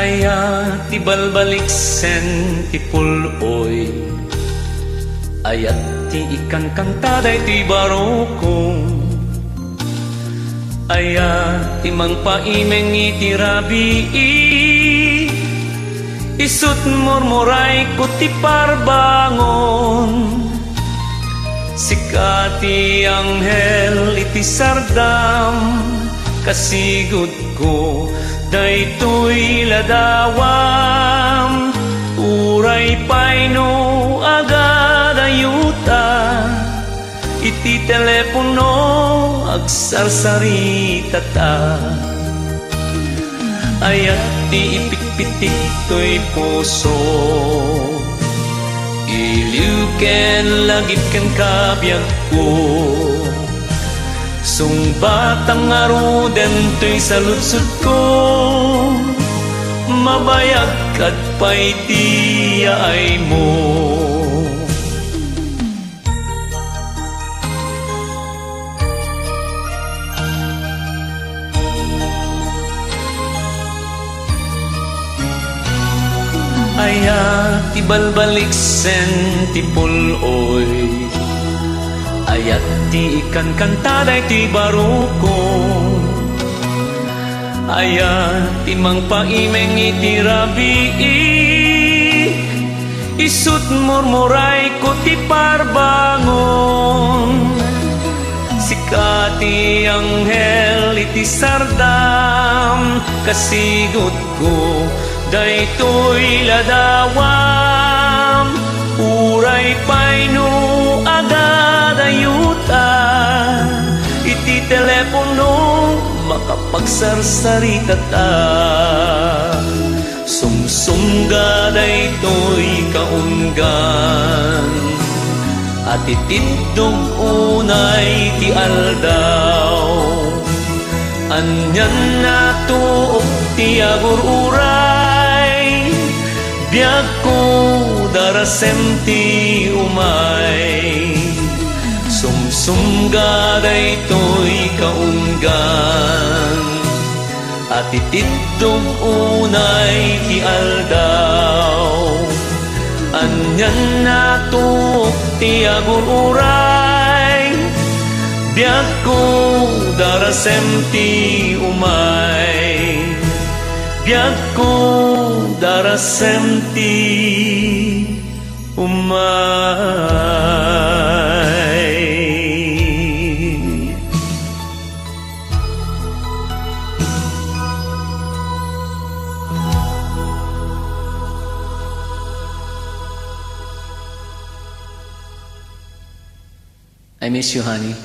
Aya ti balbaliksen ti puloy, ayat ti ikan kantaday ti barokong, aya ti mangpaimeng iti rabii, isut murmuray ko ti parbangon, sikati anghel iti sardam, kasigod ko daytoy ladawam, uray payno agad ayuta, iti telepono agsarsarita ta, ayat ti ipikpitik to'y puso, iliuken lagip ken kabiyag ko, sungbat ang aruden to'y salutsut ko, mabayag kat pa'y tiyaay mo. Aya ti balbaliksen ti puloy, ayat ti ikan kantaday ti barokong, ayat ti mangpaimeng iti rabii, isut murmuray ko ti parbangon, sikati anghel iti sardam, kasigod ko daytoy ladawam, uray payno agad ayuta, iti telepono makapagsarsarita ta, sumsumga daytoy kaunggan, at itindog unay ti aldaw, anyan na tuok ti agururay, biag ko darasem ti umay, sumsumga daytoy kaunggan, at itidog unay ti aldaw, anyan na tuok ti agururay, biag ko darasem ti umay, biag ko darasem ti umay. I miss you, honey.